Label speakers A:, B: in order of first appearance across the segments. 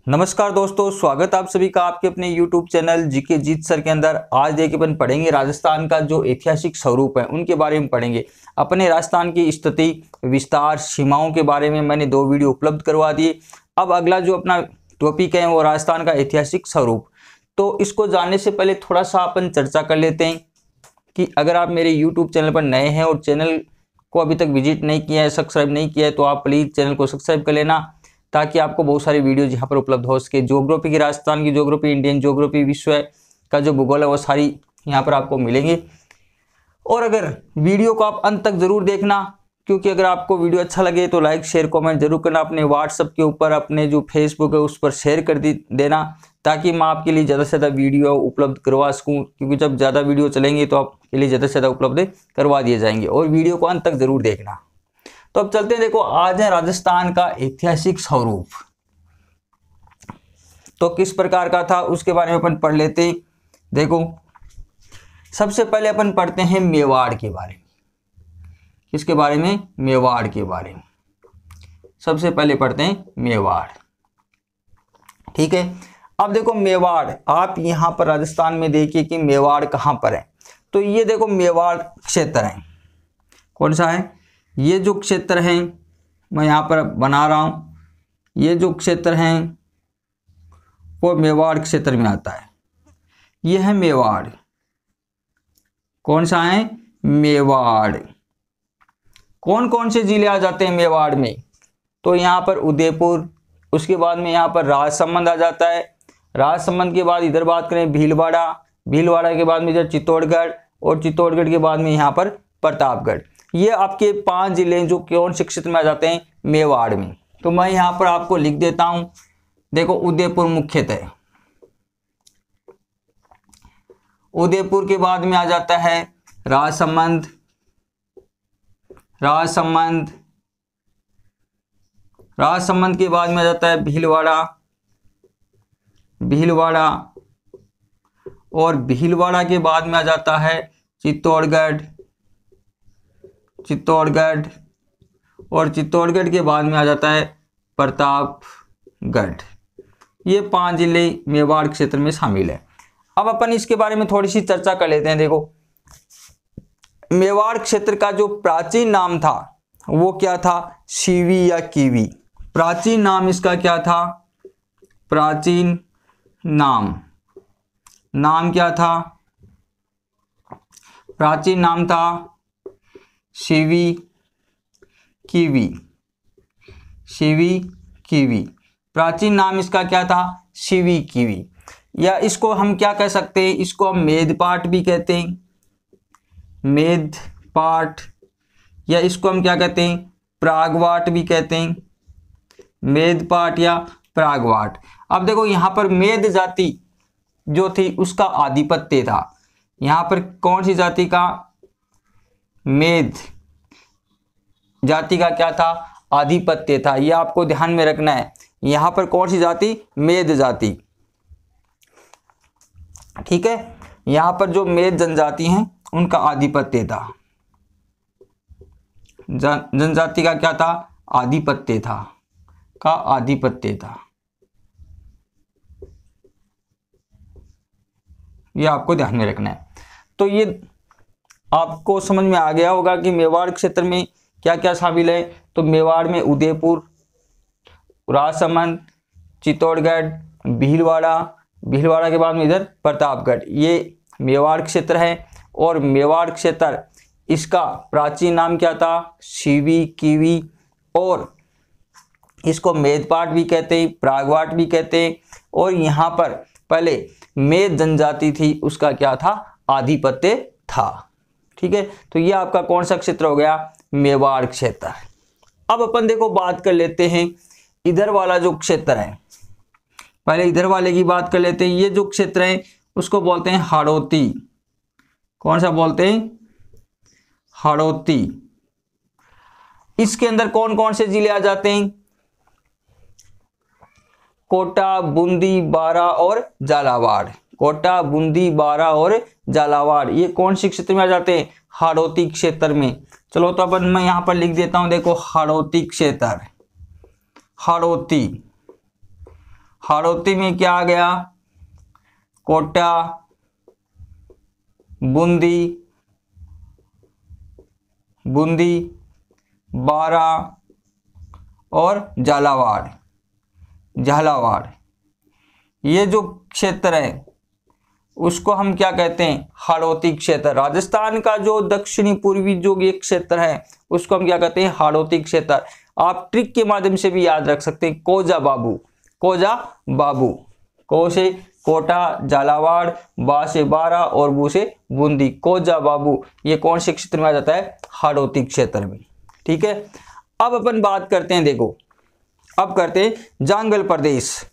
A: नमस्कार दोस्तों, स्वागत आप सभी का आपके अपने YouTube चैनल जीके जीत सर के अंदर। आज देखिए अपन पढ़ेंगे राजस्थान का जो ऐतिहासिक स्वरूप है उनके बारे में पढ़ेंगे। अपने राजस्थान की स्थिति, विस्तार, सीमाओं के बारे में मैंने 2 वीडियो उपलब्ध करवा दिए। अब अगला जो अपना टॉपिक है वो राजस्थान का ऐतिहासिक स्वरूप। तो इसको जानने से पहले थोड़ा सा अपन चर्चा कर लेते हैं कि अगर आप मेरे YouTube चैनल पर नए हैं और चैनल को अभी तक विजिट नहीं किया है, सब्सक्राइब नहीं किया है, तो आप प्लीज़ चैनल को सब्सक्राइब कर लेना ताकि आपको बहुत सारी वीडियोज यहाँ पर उपलब्ध हो सके। ज्योग्राफी की, राजस्थान की ज्योग्राफी, इंडियन ज्योग्राफी, विश्व का जो भूगोल है वो सारी यहाँ पर आपको मिलेंगी। और अगर वीडियो को आप अंत तक जरूर देखना, क्योंकि अगर आपको वीडियो अच्छा लगे तो लाइक शेयर कमेंट जरूर करना। अपने व्हाट्सएप के ऊपर, अपने जो फेसबुक है उस पर शेयर कर देना ताकि मैं आपके लिए ज़्यादा से ज़्यादा वीडियो उपलब्ध करवा सकूँ, क्योंकि जब ज़्यादा वीडियो चलेंगे तो आपके लिए ज़्यादा से ज़्यादा उपलब्ध करवा दिए जाएंगे। और वीडियो को अंत तक जरूर देखना। तो अब चलते हैं, देखो आज है राजस्थान का ऐतिहासिक स्वरूप। तो किस प्रकार का था उसके बारे में अपन पढ़ लेते हैं। देखो सबसे पहले अपन पढ़ते हैं मेवाड़ के बारे में। किसके बारे में? मेवाड़ के बारे में सबसे पहले पढ़ते हैं मेवाड़। ठीक है, अब देखो मेवाड़, आप यहां पर राजस्थान में देखिए कि मेवाड़ कहां पर है। तो ये देखो मेवाड़ क्षेत्र है। कौन सा है? ये जो क्षेत्र है मैं यहाँ पर बना रहा हूँ, ये जो क्षेत्र है वो मेवाड़ क्षेत्र में आता है। ये है मेवाड़। कौन सा है? मेवाड़। कौन कौन से जिले आ जाते हैं मेवाड़ में? तो यहाँ पर उदयपुर, उसके बाद में यहाँ पर राजसमंद आ जाता है। राजसमंद के बाद इधर बात करें भीलवाड़ा, भीलवाड़ा के बाद में इधर चित्तौड़गढ़, और चित्तौड़गढ़ के बाद में यहाँ पर प्रतापगढ़। ये आपके 5 जिले जो कौन से क्षेत्र में आ जाते हैं? मेवाड़ में। तो मैं यहाँ पर आपको लिख देता हूँ। देखो उदयपुर मुख्यतः, उदयपुर के बाद में आ जाता है राजसमंद, राजसमंद, राजसमंद के बाद में आ जाता है भीलवाड़ा, भीलवाड़ा, और भीलवाड़ा के बाद में आ जाता है चित्तौड़गढ़, चित्तौड़गढ़, और चित्तौड़गढ़ के बाद में आ जाता है प्रतापगढ़। ये 5 जिले मेवाड़ क्षेत्र में शामिल है। अब अपन इसके बारे में थोड़ी सी चर्चा कर लेते हैं। देखो मेवाड़ क्षेत्र का जो प्राचीन नाम था वो क्या था? शिवी या कीवी। प्राचीन नाम इसका क्या था? प्राचीन नाम, नाम क्या था? प्राचीन नाम था शिवी कीवी, शिवी कीवी। प्राचीन नाम इसका क्या था? शिवी कीवी। या इसको हम क्या कह सकते हैं? इसको हम मेदपाट भी कहते हैं, मेदपाट। या इसको हम क्या कहते हैं? प्रागवाट भी कहते हैं, मेदपाट या प्रागवाट। अब देखो यहाँ पर मेद जाति जो थी उसका आधिपत्य था। यहाँ पर कौन सी जाति का? मेद जाति का क्या था? आधिपत्य था। यह आपको ध्यान में रखना है। यहाँ पर कौन सी जाति? मेद जाति। ठीक है, यहाँ पर जो मेद जनजाति हैं उनका आधिपत्य था। जनजाति का क्या था? आधिपत्य था, का आधिपत्य था। यह आपको ध्यान में रखना है। तो ये आपको समझ में आ गया होगा कि मेवाड़ क्षेत्र में क्या क्या शामिल है। तो मेवाड़ में उदयपुर, राजसमंद, चित्तौड़गढ़, भीलवाड़ा, भीलवाड़ा के बाद में इधर प्रतापगढ़, ये मेवाड़ क्षेत्र है। और मेवाड़ क्षेत्र इसका प्राचीन नाम क्या था? शिवी कीवी। और इसको मेदपाट भी कहते हैं, प्रागवाट भी कहते हैं। और यहाँ पर पहले मेद जनजाति थी, उसका क्या था? आधिपत्य था। ठीक है, तो ये आपका कौन सा क्षेत्र हो गया? मेवाड़ क्षेत्र। अब अपन देखो बात कर लेते हैं इधर वाला जो क्षेत्र है। पहले इधर वाले की बात कर लेते हैं। ये जो क्षेत्र है उसको बोलते हैं हाड़ौती। कौन सा बोलते हैं? हाड़ौती। इसके अंदर कौन कौन से जिले आ जाते हैं? कोटा, बूंदी, बारा और झालावाड़। कोटा, बूंदी, बारा और झालावाड़ ये कौन से क्षेत्र में आ जाते हैं? हाड़ौती क्षेत्र में। चलो तो अपन मैं यहाँ पर लिख देता हूँ। देखो हाड़ौती क्षेत्र, हाड़ौती। हाड़ौती में क्या आ गया, कोटा, बूंदी, बारा और झालावाड़। ये जो क्षेत्र है उसको हम क्या कहते हैं, हाड़ौती क्षेत्र। राजस्थान का जो दक्षिणी पूर्वी जो ये क्षेत्र है उसको हम क्या कहते हैं, हाड़ौती क्षेत्र। आप ट्रिक के माध्यम से भी याद रख सकते हैं, कोजा बाबू, को से कोटा, झालावाड़, बा से बारा और बू से बूंदी, कोजा बाबू, ये कौन से क्षेत्र में आ जाता है, हाड़ौती क्षेत्र में। ठीक है, अब अपन बात करते हैं, देखो अब करते हैं जांगल प्रदेश।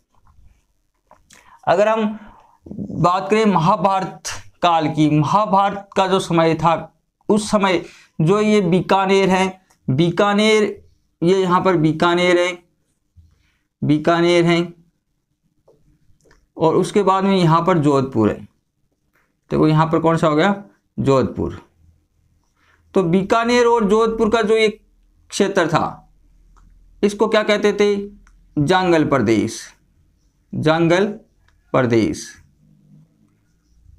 A: अगर हम बात करें महाभारत काल की, महाभारत का जो समय था उस समय जो ये बीकानेर है, ये यहाँ पर बीकानेर है और उसके बाद में यहाँ पर जोधपुर है। देखो यहाँ पर कौन सा हो गया, जोधपुर। तो बीकानेर और जोधपुर का जो एक क्षेत्र था इसको क्या कहते थे, जांगल प्रदेश।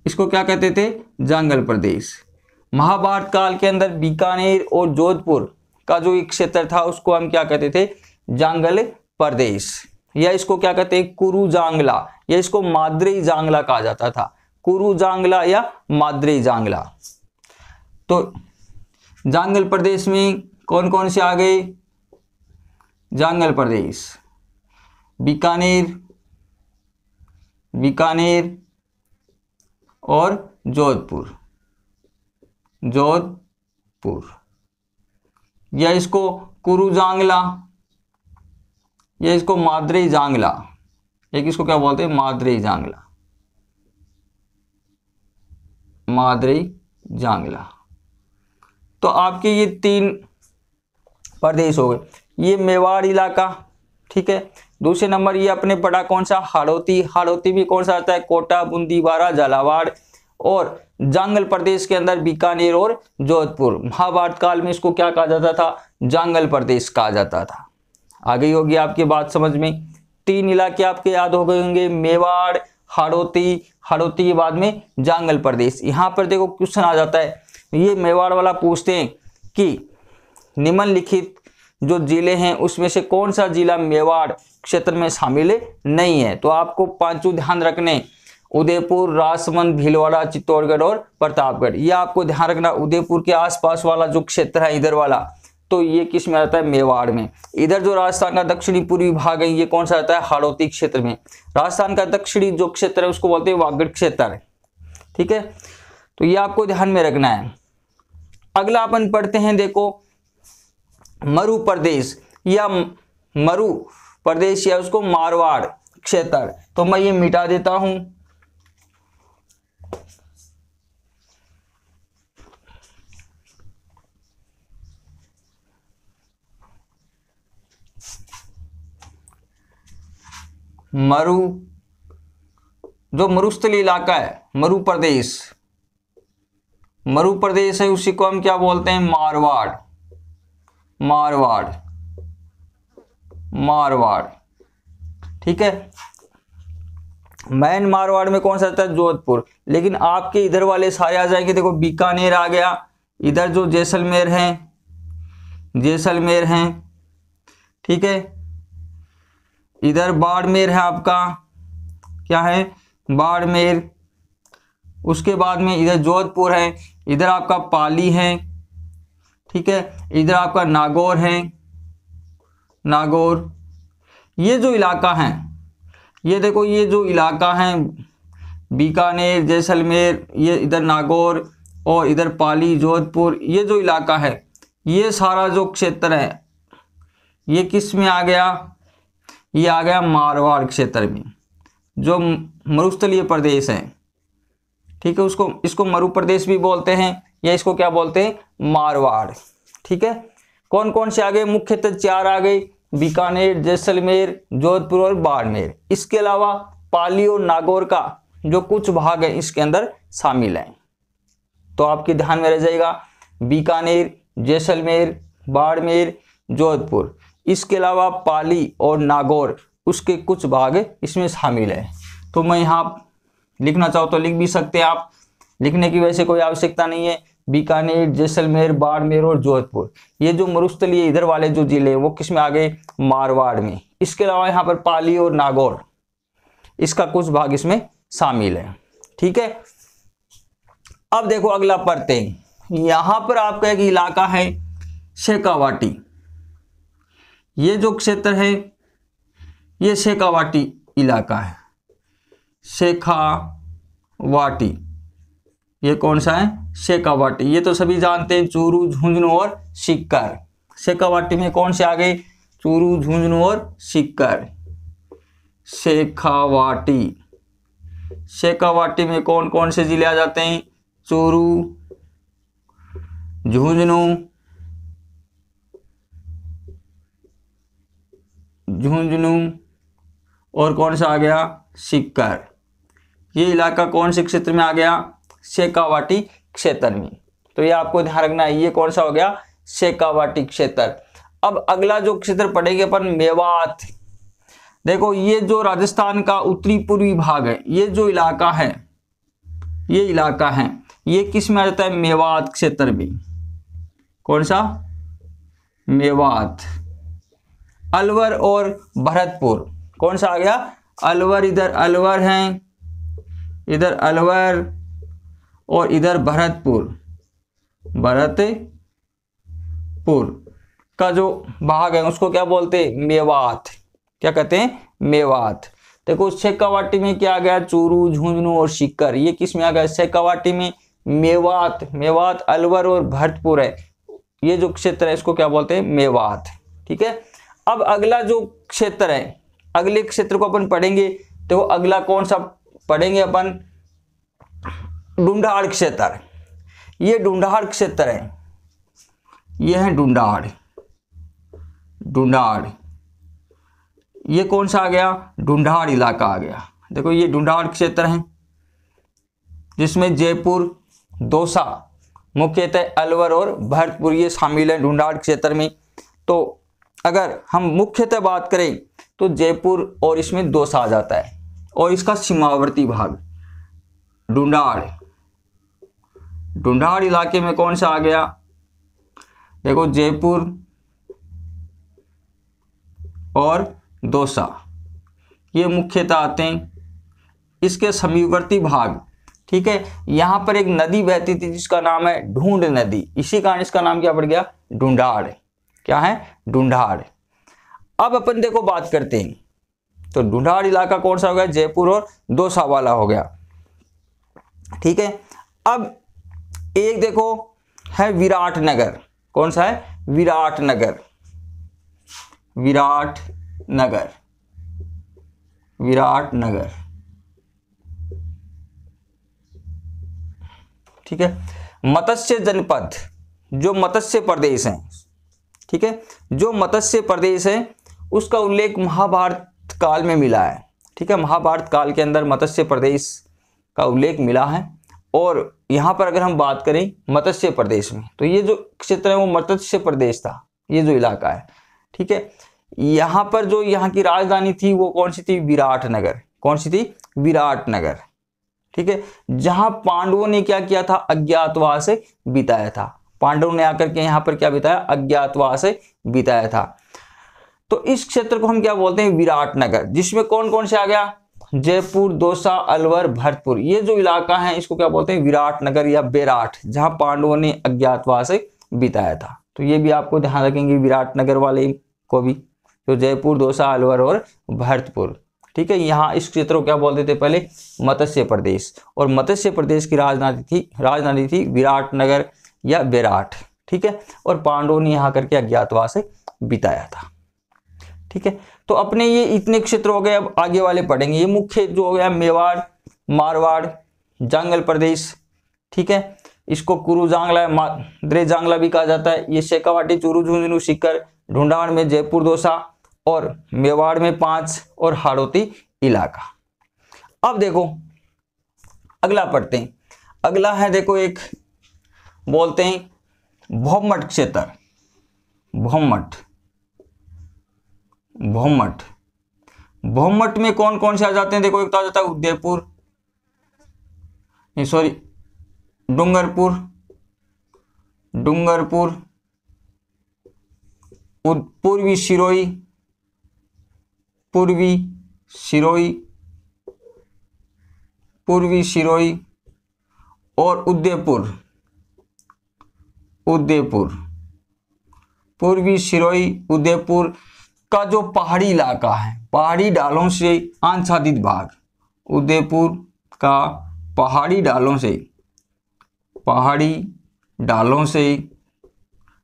A: इसको क्या कहते थे, जांगल प्रदेश। महाभारत काल के अंदर बीकानेर और जोधपुर का जो एक क्षेत्र था उसको हम क्या कहते थे, जांगल प्रदेश, या इसको क्या कहते हैं, कुरु जांगला, या इसको माद्री जांगला कहा जाता था, कुरु जांगला या माद्री जांगला। तो जांगल प्रदेश में कौन कौन से आ गए, जांगल प्रदेश, बीकानेर और जोधपुर, या इसको कुरु जांगला, या इसको माद्री जांगला, एक इसको क्या बोलते हैं, माद्री जांगला। तो आपके ये 3 प्रदेश हो गए। ये मेवाड़ इलाका, ठीक है। दूसरे नंबर ये अपने पड़ा कौन सा, हाड़ौती भी कौन सा आता है, कोटा, बूंदी, बारा, झालावाड़। और जांगल प्रदेश के अंदर बीकानेर और जोधपुर। महाभारत काल में इसको क्या कहा जाता था, जांगल प्रदेश कहा जाता था। आ गई होगी आपकी बात समझ में। 3 इलाके आपके याद हो गए होंगे, मेवाड़, हाड़ौती के बाद में जांगल प्रदेश। यहाँ पर देखो क्वेश्चन आ जाता है, ये मेवाड़ वाला पूछते हैं कि निम्नलिखित जो जिले हैं उसमें से कौन सा जिला मेवाड़ क्षेत्र में शामिल नहीं है। तो आपको 5 ध्यान रखने, उदयपुर, राजसमंद, भीलवाड़ा, चित्तौड़गढ़ और प्रतापगढ़। ये आपको ध्यान रखना। उदयपुर के आसपास वाला जो क्षेत्र है इधर वाला, तो ये किस में आता है, मेवाड़ में। इधर जो राजस्थान का दक्षिणी पूर्वी भाग है ये कौन सा आता है, हाड़ौती क्षेत्र में। राजस्थान का दक्षिणी जो क्षेत्र है उसको बोलते हैं वागड़ क्षेत्र, ठीक है। तो ये आपको ध्यान में रखना है। अगला अपन पढ़ते हैं, देखो मरु प्रदेश या उसको मारवाड़ क्षेत्र। तो मैं ये मिटा देता हूं। जो मरुस्थलीय इलाका है, मरु प्रदेश है, उसी को हम क्या बोलते हैं, मारवाड़, ठीक है। मैन मारवाड़ में कौन सा आता है, जोधपुर। लेकिन आपके इधर वाले सारे आ जाएंगे। देखो बीकानेर आ गया, इधर जो जैसलमेर है, ठीक है। इधर बाड़मेर है आपका, क्या है, बाड़मेर। उसके बाद में इधर जोधपुर है, इधर आपका पाली है, ठीक है। इधर आपका नागौर है, ये जो इलाका है, ये देखो ये जो इलाका है बीकानेर, जैसलमेर, ये इधर नागौर और इधर पाली, जोधपुर, ये जो इलाका है, ये सारा जो क्षेत्र है ये किस में आ गया, ये आ गया मारवाड़ क्षेत्र में, जो मरुस्थलीय प्रदेश है, ठीक है। इसको मरु प्रदेश भी बोलते हैं, या इसको क्या बोलते हैं, मारवाड़, ठीक है। कौन कौन से आ गए, मुख्यतः 4 आ गए, बीकानेर, जैसलमेर, जोधपुर और बाड़मेर। इसके अलावा पाली और नागौर का जो कुछ भाग है इसके अंदर शामिल है। तो आपके ध्यान में रह जाएगा बीकानेर, जैसलमेर, बाड़मेर, जोधपुर। इसके अलावा पाली और नागौर उसके कुछ भाग इसमें शामिल है। तो मैं यहाँ लिखना चाहो तो लिख भी सकते हैं आप, लिखने की वैसे कोई आवश्यकता नहीं है। बीकानेर, जैसलमेर, बाड़मेर और जोधपुर, ये जो मरुस्थलीय इधर वाले जो जिले वो किस में आ गए, मारवाड़ में। इसके अलावा यहाँ पर पाली और नागौर, इसका कुछ भाग इसमें शामिल है। ठीक है, अब देखो अगला पढ़ते हैं। यहां पर आपका एक इलाका है शेखावाटी। ये जो क्षेत्र है ये शेखावाटी इलाका है। शेखावाटी ये कौन सा है, शेखावाटी। ये तो सभी जानते हैं, चूरू, झुंझुनू और सीकर। शेखावाटी में कौन से आ गए, चूरू, झुंझुनू और सीकर। शेखावाटी, शेखावाटी में कौन कौन से जिले आ जाते हैं, चूरू, झुंझुनू और कौन सा आ गया, सीकर। ये इलाका कौन से क्षेत्र में आ गया, शेखावाटी क्षेत्र में। तो ये आपको ध्यान रखना है, ये कौन सा हो गया, शेखावाटी क्षेत्र। अब अगला जो क्षेत्र पढ़ेंगे अपन, मेवात। देखो ये जो राजस्थान का उत्तरी पूर्वी भाग है, ये जो इलाका है, ये इलाका है, ये किस में आ जाता है, मेवात क्षेत्र में। कौन सा, मेवात। अलवर और भरतपुर, कौन सा आ गया, अलवर। इधर अलवर है, इधर अलवर और इधर भरतपुर। भरतपुर का जो भाग है उसको क्या बोलते हैं, मेवात। क्या कहते हैं, मेवात। देखो शेखावाटी में क्या आ गया, चूरू, झुंझुनू और सीकर। ये किस में आ गया, शेखावाटी में। मेवात, मेवात अलवर और भरतपुर है, ये जो क्षेत्र है इसको क्या बोलते हैं, मेवात। ठीक है, अब अगला जो क्षेत्र है, अगले क्षेत्र को अपन पढ़ेंगे। तो अगला कौन सा पढ़ेंगे अपन, ढूंढाड़ क्षेत्र। ये ढूंढाड़ क्षेत्र है, ये है ढूंढाड़। ढूंढाड़ ये कौन सा आ गया, ढूंढाड़ इलाका आ गया। देखो ये ढूंढाड़ क्षेत्र है जिसमें जयपुर, दौसा, मुख्यतः अलवर और भरतपुर ये शामिल है ढूंढाड़ क्षेत्र में। तो अगर हम मुख्यतः बात करें तो जयपुर और इसमें दौसा आ जाता है, और इसका सीमावर्ती भाग ढूंढाड़। ढूंढाड़ इलाके में कौन सा आ गया, देखो जयपुर और दौसा ये मुख्यतः आते हैं। इसके समीपवर्ती भाग, ठीक है, यहां पर एक नदी बहती थी जिसका नाम है ढूंढ नदी, इसी कारण इसका नाम क्या पड़ गया, ढूंढाड़। क्या है, ढूंढाड़। अब अपन देखो बात करते हैं, तो ढूंढाड़ इलाका कौन सा हो गया, जयपुर और दौसा वाला हो गया। ठीक है, अब एक देखो है विराटनगर। कौन सा है, विराटनगर। विराटनगर, विराटनगर। ठीक है, मत्स्य जनपद, जो मत्स्य प्रदेश है, ठीक है, जो मत्स्य प्रदेश है उसका उल्लेख महाभारत काल में मिला है। ठीक है, महाभारत काल के अंदर मत्स्य प्रदेश का उल्लेख मिला है। और यहां पर अगर हम बात करें मत्स्य प्रदेश में, तो ये जो क्षेत्र है वो मत्स्य प्रदेश था, ये जो इलाका है। ठीक है, यहां पर जो यहाँ की राजधानी थी वो कौन सी थी, विराटनगर। कौन सी थी, विराटनगर। ठीक है, जहां पांडवों ने क्या किया था, अज्ञातवास बिताया था। पांडवों ने आकर के यहाँ पर क्या बिताया, अज्ञातवास बिताया था। तो इस क्षेत्र को हम क्या बोलते हैं, विराटनगर, जिसमें कौन कौन से आ गया, जयपुर, दौसा, अलवर, भरतपुर। ये जो इलाका है इसको क्या बोलते हैं, विराटनगर या बेराट, जहां पांडवों ने अज्ञातवास बिताया था। तो ये भी आपको ध्यान रखेंगे, विराटनगर वाले को भी, जो जयपुर, दौसा, अलवर और भरतपुर। ठीक है, यहाँ इस क्षेत्र को क्या बोलते थे पहले, मत्स्य प्रदेश। और मत्स्य प्रदेश की राजधानी थी विराटनगर या बेराट। ठीक है, और पांडवों ने यहाँ करके अज्ञातवास बिताया था। ठीक है, तो अपने ये इतने क्षेत्र हो गए। अब आगे वाले पढ़ेंगे। ये मुख्य जो हो गया, मेवाड़, मारवाड़, जांगल प्रदेश। ठीक है, इसको कुरु जांगला, माद्रे जांगला भी कहा जाता है। ये शेखावाटी, चूरू, झुंझुनू, सीकर, ढूंढाड़ में जयपुर, दौसा, और मेवाड़ में 5 और हाड़ौती इलाका। अब देखो अगला पढ़ते हैं। अगला है देखो, एक बोलते हैं भौमट क्षेत्र। भौमट, भौमट। भूमट में कौन कौन से आ जाते हैं? देखो एक तो आ जाता है उदयपुर, सॉरी डूंगरपुर, पूर्वी सिरोही, और उदयपुर। पूर्वी सिरोही, उदयपुर का जो पहाड़ी इलाका है, पहाड़ी ढालों से आच्छादित भाग, उदयपुर का पहाड़ी ढालों से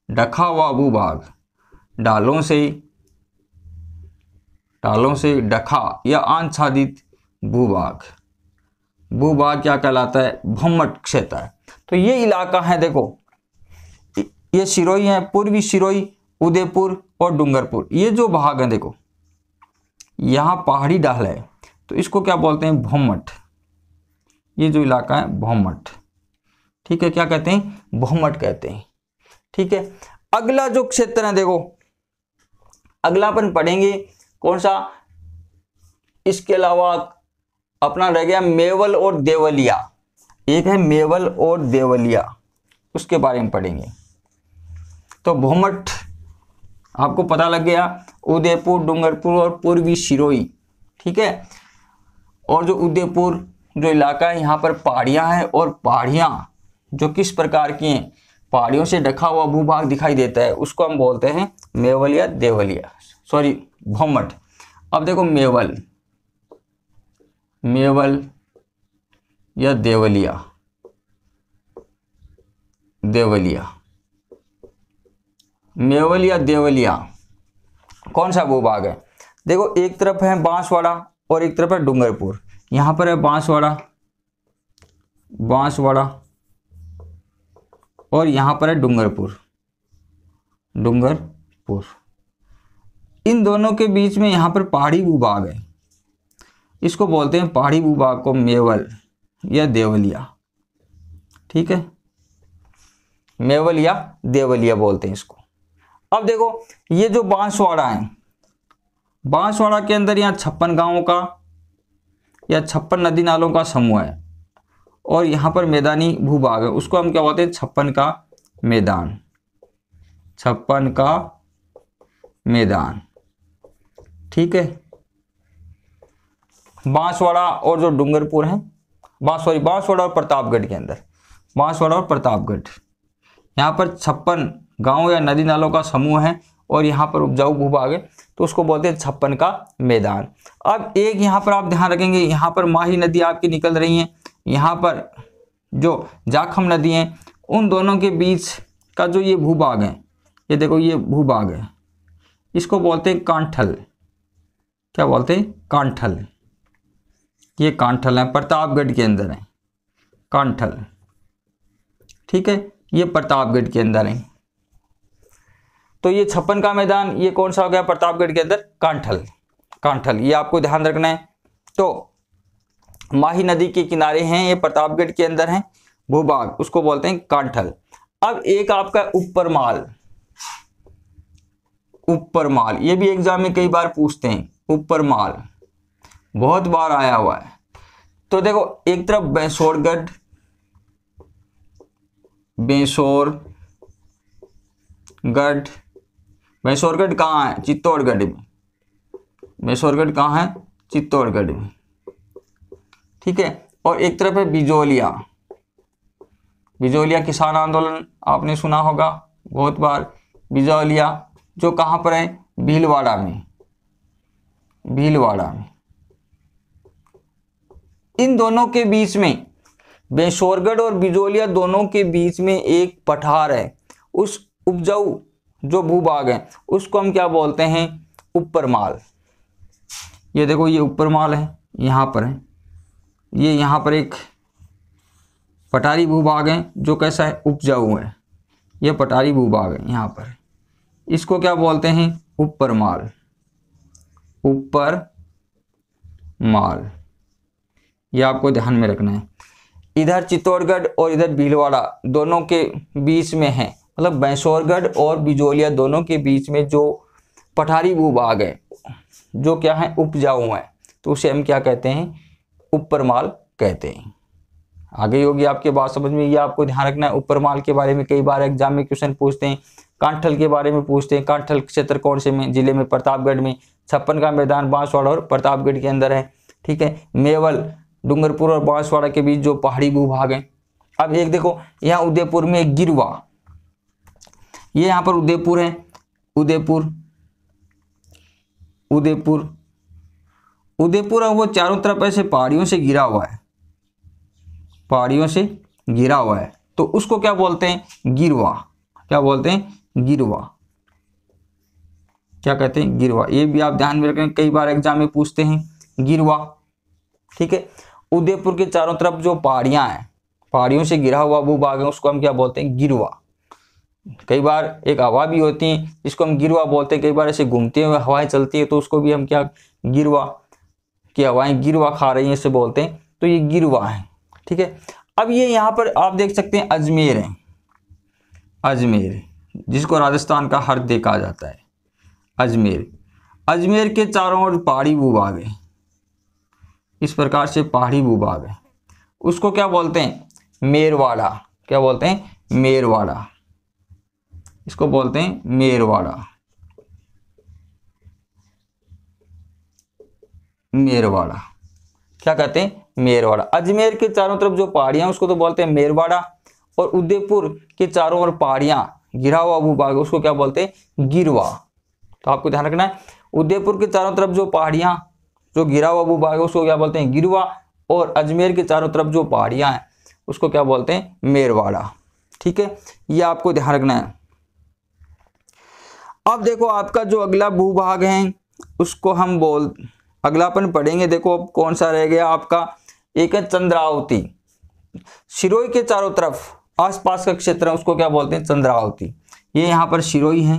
A: ढका हुआ भूभाग, ढालों से ढका या आच्छादित भूभाग क्या कहलाता है? भूमट क्षेत्र है। तो ये इलाका है, देखो ये सिरोही है, पूर्वी सिरोही, उदयपुर और डूंगरपुर, ये जो भाग है देखो यहाँ पहाड़ी ढाल है, तो इसको क्या बोलते हैं? भूमट। ये जो इलाका है भूमट, ठीक है, क्या कहते हैं? भूमट कहते हैं, ठीक है। अगला जो क्षेत्र है देखो, अगला अपन पढ़ेंगे कौन सा? इसके अलावा अपना रह गया मेवल और देवलिया, एक है मेवल और देवलिया, उसके बारे में पढ़ेंगे। तो भूमट आपको पता लग गया, उदयपुर, डूंगरपुर और पूर्वी सिरोही, ठीक है। और जो उदयपुर जो इलाका है, यहाँ पर पहाड़ियाँ हैं, और पहाड़ियाँ जो किस प्रकार की हैं? पहाड़ियों से ढका हुआ भूभाग दिखाई देता है, उसको हम बोलते हैं मेवल या देवलिया, सॉरी भूमट। अब देखो मेवल या देवलिया, मेवल या देवलिया कौन सा भूभाग है? देखो एक तरफ है बांसवाड़ा और एक तरफ है डूंगरपुर। यहाँ पर है बांसवाड़ा और यहाँ पर है डूंगरपुर। इन दोनों के बीच में यहाँ पर पहाड़ी भूभाग है, इसको बोलते हैं पहाड़ी भूभाग को मेवल या देवलिया, ठीक है, मेवल या देवलिया बोलते हैं इसको। अब देखो ये जो बांसवाड़ा है, बांसवाड़ा के अंदर यहाँ 56 गांवों का या 56 नदी नालों का समूह है, और यहाँ पर मैदानी भूभाग है, उसको हम क्या बोलते हैं? 56 का मैदान, 56 का मैदान, ठीक है। बांसवाड़ा और जो डूंगरपुर है, बांसवाड़ा और प्रतापगढ़ के अंदर, बांसवाड़ा और प्रतापगढ़, यहाँ पर 56 गांव या नदी नालों का समूह है, और यहाँ पर उपजाऊ भूभाग है, तो उसको बोलते हैं 56 का मैदान। अब एक यहाँ पर आप ध्यान रखेंगे, यहाँ पर माही नदी आपकी निकल रही है, यहाँ पर जो जाखम नदी है, उन दोनों के बीच का जो ये भूभाग है, ये देखो ये भूभाग है, इसको बोलते हैं कांठल। क्या बोलते हैं? कांठल। ये कांठल है, प्रतापगढ़ के अंदर है कांठल, ठीक है, ये प्रतापगढ़ के अंदर है। तो ये 56 का मैदान, ये कौन सा हो गया? प्रतापगढ़ के अंदर कांठल, ये आपको ध्यान रखना है। तो माही नदी के किनारे हैं, ये प्रतापगढ़ के अंदर है भूभाग, उसको बोलते हैं कांठल। अब एक आपका ऊपर माल, ये भी एग्जाम में कई बार पूछते हैं, ऊपर माल बहुत बार आया हुआ है। तो देखो एक तरफ बेसोरगढ़ कहाँ है? चित्तौड़गढ़ में। बेसोरगढ़ कहाँ है? चित्तौड़गढ़ में, ठीक है। और एक तरफ है बिजोलिया किसान आंदोलन आपने सुना होगा बहुत बार। बिजोलिया जो कहाँ पर है? भीलवाड़ा में। इन दोनों के बीच में, बेसोरगढ़ और बिजोलिया दोनों के बीच में एक पठार है, उस उपजाऊ जो भूभाग है उसको हम क्या बोलते हैं? ऊपर माल। ये देखो ये ऊपर माल है, यहाँ पर है, ये यहाँ पर एक पठारी भूभाग है जो कैसा है? उपजाऊ है, ये पठारी भूभाग है यहाँ पर, इसको क्या बोलते हैं? ऊपर माल। ये आपको ध्यान में रखना है। इधर चित्तौड़गढ़ और इधर भीलवाड़ा दोनों के बीच में है, मतलब बेसोरगढ़ और बिजोलिया दोनों के बीच में जो पठारी भूभाग है जो क्या है उपजाऊ है, तो उसे हम क्या कहते हैं, उपरमाल कहते हैं। आगे होगी आपके बात समझ में, ये आपको ध्यान रखना है। उपरमाल के बारे में कई बार एग्जाम में क्वेश्चन पूछते हैं। कांठल के बारे में पूछते हैं, कांठल क्षेत्र कौन से में जिले में, प्रतापगढ़ में। छप्पन का मैदान बांसवाड़ा और प्रतापगढ़ के अंदर है, ठीक है। मेवल डूंगरपुर और बांसवाड़ा के बीच जो पहाड़ी भूभाग है। अब एक देखो यहाँ उदयपुर में एक गिरवा, ये यहाँ पर उदयपुर है, उदयपुर उदयपुर उदयपुर है, वो चारों तरफ ऐसे पहाड़ियों से घिरा हुआ है, पहाड़ियों से घिरा हुआ है, तो उसको क्या बोलते हैं, गिरवा। क्या बोलते हैं, गिरवा। क्या कहते हैं, गिरवा। ये भी आप ध्यान में रखें, कई बार एग्जाम में पूछते हैं, गिरवा, ठीक है। उदयपुर के चारों तरफ जो पहाड़ियां हैं, पहाड़ियों से घिरा हुआ भूभाग है, उसको हम क्या बोलते हैं, गिरवा। कई बार एक हवा भी होती है जिसको हम गिरवा बोलते हैं, कई बार ऐसे घूमते हुए हवाएं चलती है तो उसको भी हम क्या, गिरवा की हवाएं गिरवा खा रही हैं ऐसे बोलते हैं, तो ये गिरवा है, ठीक है। अब ये यहाँ पर आप देख सकते हैं अजमेर है, अजमेर जिसको राजस्थान का हृदय कहा जाता है, अजमेर। अजमेर के चारों ओर पहाड़ी भूभाग है, इस प्रकार से पहाड़ी भूभाग है, उसको क्या बोलते हैं, मेरवाड़ा। क्या बोलते हैं, मेरवाड़ा, इसको बोलते हैं मेरवाड़ा, मेरवाड़ा। क्या कहते हैं, मेरवाड़ा। अजमेर के चारों तरफ जो पहाड़ियां उसको तो बोलते हैं मेरवाड़ा, और उदयपुर के चारों ओर पहाड़ियां घिरा हुआ भूभाग उसको क्या बोलते हैं, गिरवा। तो आपको ध्यान रखना है, उदयपुर के चारों तरफ जो पहाड़ियां जो घिरा हुआ भूभाग है उसको क्या बोलते हैं, गिरवा, और अजमेर के चारों तरफ जो पहाड़ियां हैं उसको क्या बोलते हैं, मेरवाड़ा, ठीक है। ये आपको ध्यान रखना है। अब देखो आपका जो अगला भूभाग है उसको हम अगलापन पढ़ेंगे। देखो अब कौन सा रह गया आपका, एक है चंद्रावती। सिरोही के चारों तरफ आसपास का क्षेत्र है उसको क्या बोलते हैं, चंद्रावती। ये यहाँ पर सिरोही है,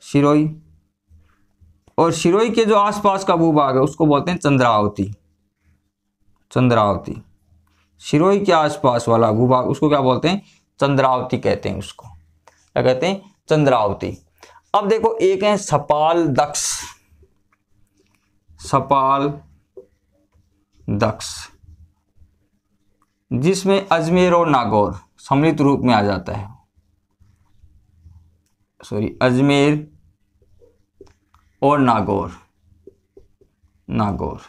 A: सिरोही, और सिरोही के जो आसपास का भूभाग है उसको बोलते हैं चंद्रावती, चंद्रावती। सिरोही के आसपास वाला भूभाग उसको क्या बोलते हैं, चंद्रावती कहते हैं, उसको क्या कहते हैं, चंद्रावती। अब देखो एक है सपाल दक्ष, सपाल दक्ष, जिसमें अजमेर और नागौर सम्मिलित रूप में आ जाता है, सॉरी, अजमेर और नागौर, नागौर,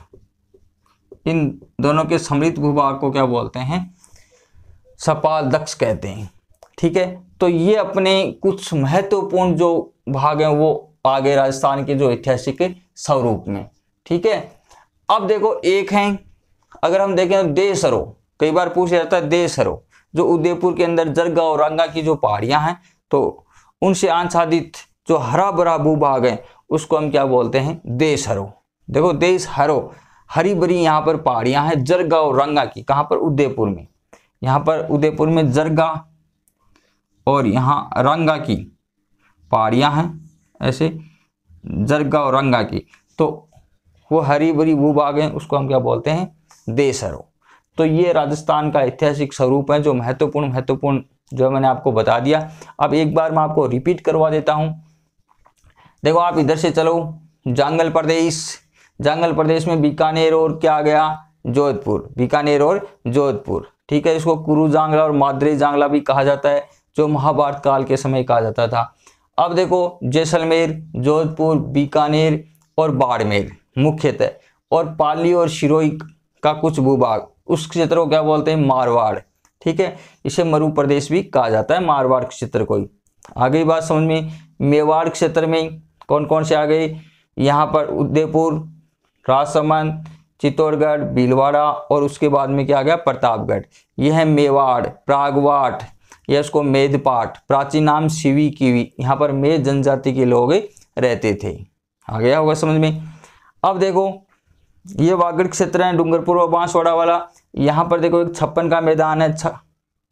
A: इन दोनों के सम्मिलित भूभाग को क्या बोलते हैं, सपाल दक्ष कहते हैं, ठीक है। तो ये अपने कुछ महत्वपूर्ण जो भाग हैं वो आगे राजस्थान के जो ऐतिहासिक स्वरूप में, ठीक है। अब देखो एक है, अगर हम देखें देसरो, कई बार पूछा जाता है देसरो, जो उदयपुर के अंदर जरगा और रंगा की जो पहाड़ियां हैं तो उनसे आच्छादित जो हरा भरा भूभाग है उसको हम क्या बोलते हैं, देसहरो। देखो देसहरो, हरी भरी यहाँ पर पहाड़ियां हैं जरगा और रंगा की, कहाँ पर, उदयपुर में। यहाँ पर उदयपुर में जरगा और यहाँ रंगा की पहाड़ियां हैं, ऐसे जरगा और रंगा की, तो वो हरी भरी भूभाग है उसको हम क्या बोलते हैं, देसहरो। तो ये राजस्थान का ऐतिहासिक स्वरूप है जो महत्वपूर्ण जो मैंने आपको बता दिया। अब एक बार मैं आपको रिपीट करवा देता हूं। देखो आप इधर से चलो, जांगल प्रदेश, जांगल प्रदेश में बीकानेर और क्या आ गया, जोधपुर, बीकानेर और जोधपुर, ठीक है। इसको कुरु जांगला और माद्री जांगला भी कहा जाता है, जो महाभारत काल के समय कहा जाता था। अब देखो जैसलमेर, जोधपुर, बीकानेर और बाड़मेर मुख्यतः, और पाली और सिरोही का कुछ भूभाग, उस क्षेत्र को क्या बोलते हैं, मारवाड़, ठीक है। इसे मरु प्रदेश भी कहा जाता है, मारवाड़ क्षेत्र को ही। आ गई बात समझ में। मेवाड़ क्षेत्र में कौन कौन से आ गए, यहाँ पर उदयपुर, राजसमंद, चित्तौड़गढ़, भीलवाड़ा, और उसके बाद में क्या आ गया, प्रतापगढ़। यह है मेवाड़, प्रागवाट, या इसको मेदपाट, प्राचीन नाम शिवी कीवी, यहाँ पर मेद जनजाति के लोग रहते थे। आ गया होगा समझ में। अब देखो ये वागड़ क्षेत्र है, डूंगरपुर और बांसवाड़ा वाला। यहाँ पर देखो एक 56 का मैदान है,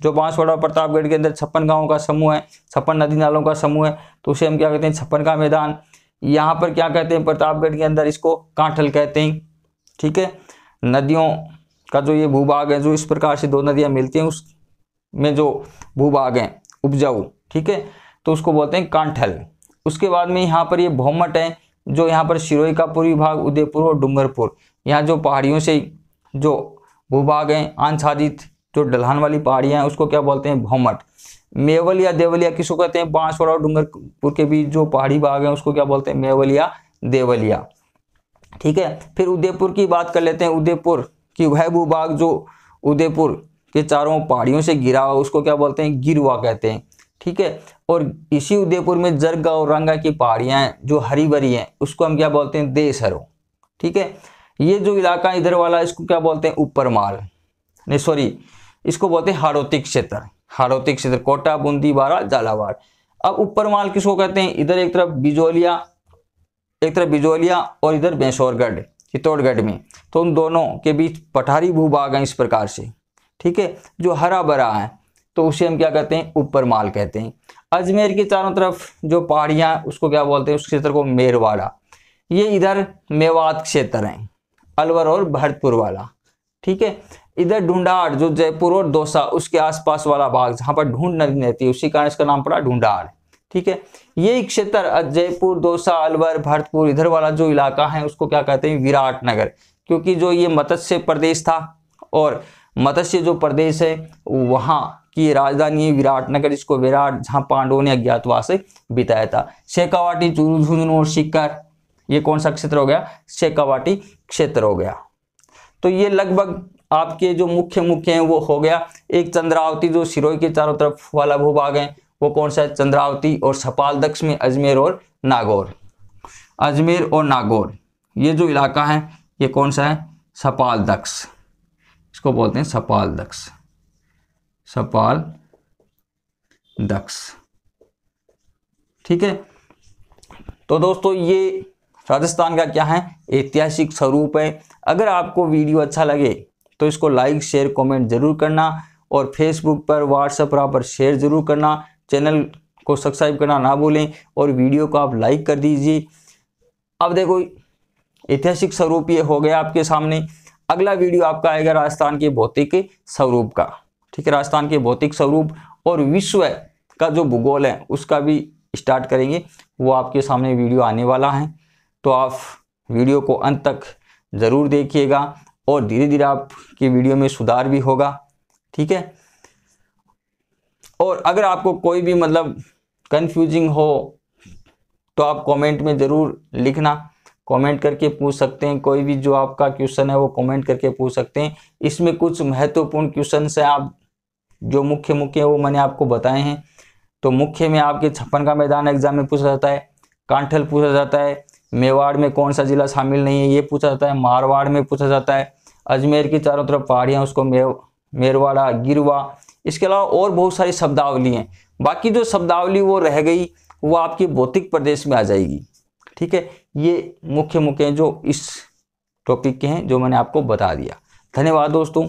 A: जो बांसवाड़ा और प्रतापगढ़ के अंदर 56 गांवों का समूह है, 56 नदी नालों का समूह है, तो उसे हम क्या कहते हैं, 56 का मैदान। यहाँ पर क्या कहते हैं, प्रतापगढ़ के अंदर इसको कांठल कहते हैं, ठीक है। नदियों का जो ये भूभाग है, जो इस प्रकार से दो नदियाँ मिलती हैं उसमें जो भूभाग है उपजाऊ, ठीक है, तो उसको बोलते हैं कांठल। उसके बाद में यहाँ पर ये भौमट है, जो यहाँ पर सिरोही का पूर्वी भाग, उदयपुर और डूंगरपुर, यहाँ जो पहाड़ियों से जो भूभाग हैं आच्छादित, जो ढलान वाली पहाड़ियाँ हैं उसको क्या बोलते हैं, भौमट। मेवल या देवलिया किसको कहते हैं, बांसवाड़ा और डूंगरपुर के बीच जो पहाड़ी भाग है उसको क्या बोलते हैं, मेवल या देवलिया। ठीक है, फिर उदयपुर की बात कर लेते हैं। उदयपुर की वह भूभाग जो उदयपुर के चारों पहाड़ियों से घिरा हुआ उसको क्या बोलते हैं, गिरवा कहते हैं। ठीक है, और इसी उदयपुर में जरगा और रंगा की पहाड़ियां हैं जो हरी भरी हैं उसको हम क्या बोलते हैं, देसरो। ठीक है, ये जो इलाका इधर वाला इसको क्या बोलते हैं, ऊपरमाल, नहीं सॉरी, इसको बोलते हैं हाड़ौती क्षेत्र। हाड़ौती क्षेत्र कोटा, बूंदी, बारा, झालावाड़। अब ऊपरमाल किसको कहते हैं, इधर एक तरफ बिजोलिया और इधर बेंसौरगढ़ चित्तौड़गढ़ में, तो उन दोनों के बीच पठारी भूभाग है इस प्रकार से। ठीक है, जो हरा भरा है तो उसे हम क्या कहते हैं, ऊपरमाल कहते हैं। अजमेर के चारों तरफ जो पहाड़ियां उसको क्या बोलते हैं, उस क्षेत्र को मेरवाड़ा। ये इधर मेवात क्षेत्र है, अलवर और भरतपुर वाला। ठीक है, इधर ढूंढाड़ जो जयपुर और दौसा उसके आसपास वाला भाग जहां पर ढूंढ नदी रहती है उसी कारण इसका नाम पड़ा ढूंढाड़। ठीक है, ये क्षेत्र जयपुर, दौसा, अलवर, भरतपुर इधर वाला जो इलाका है उसको क्या कहते हैं, विराटनगर, क्योंकि जो ये मत्स्य प्रदेश था और मत्स्य जो प्रदेश है वहां की राजधानी है विराटनगर, इसको विराट, जहां पांडवों ने अज्ञातवास बिताया था। शेखावाटी, चूरू, झुंझुनू और सीकर, ये कौन सा क्षेत्र हो गया, शेखावाटी क्षेत्र हो गया। तो ये लगभग आपके जो मुख्य हैं वो हो गया। एक चंद्रावती जो सिरोही के चारों तरफ वाला भूभाग है वो कौन सा है, चंद्रावती, और सपाल दक्ष में अजमेर और नागौर। अजमेर और नागौर ये जो इलाका है ये कौन सा है, सपाल दक्ष, इसको बोलते हैं सपाल दक्ष, सपाल दक्ष। ठीक है, तो दोस्तों ये राजस्थान का क्या है, ऐतिहासिक स्वरूप है। अगर आपको वीडियो अच्छा लगे तो इसको लाइक, शेयर, कमेंट जरूर करना, और फेसबुक पर, व्हाट्सएप पर शेयर जरूर करना। चैनल को सब्सक्राइब करना ना भूलें और वीडियो को आप लाइक कर दीजिए। अब देखो ऐतिहासिक स्वरूप ये हो गया आपके सामने। अगला वीडियो आपका आएगा राजस्थान के भौतिक स्वरूप का। ठीक है, राजस्थान के भौतिक स्वरूप और विश्व का जो भूगोल है उसका भी स्टार्ट करेंगे, वो आपके सामने वीडियो आने वाला है। तो आप वीडियो को अंत तक जरूर देखिएगा और धीरे धीरे आपकी वीडियो में सुधार भी होगा। ठीक है, और अगर आपको कोई भी मतलब कंफ्यूजिंग हो तो आप कमेंट में ज़रूर लिखना, कमेंट करके पूछ सकते हैं। कोई भी जो आपका क्वेश्चन है वो कमेंट करके पूछ सकते हैं। इसमें कुछ महत्वपूर्ण क्वेश्चन है, आप जो मुख्य है वो मैंने आपको बताए हैं। तो मुख्य में आपके 56 का मैदान एग्जाम में पूछा जाता है, कांठल पूछा जाता है, मेवाड़ में कौन सा जिला शामिल नहीं है ये पूछा जाता है, मारवाड़ में पूछा जाता है, अजमेर की चारों तरफ पहाड़ियाँ उसको मेरवाड़ा, गिरवा। इसके अलावा और बहुत सारी शब्दावली हैं, बाकी जो शब्दावली वो रह गई वो आपकी भौतिक प्रदेश में आ जाएगी। ठीक है, ये मुख्य हैं जो इस टॉपिक के हैं जो मैंने आपको बता दिया। धन्यवाद दोस्तों।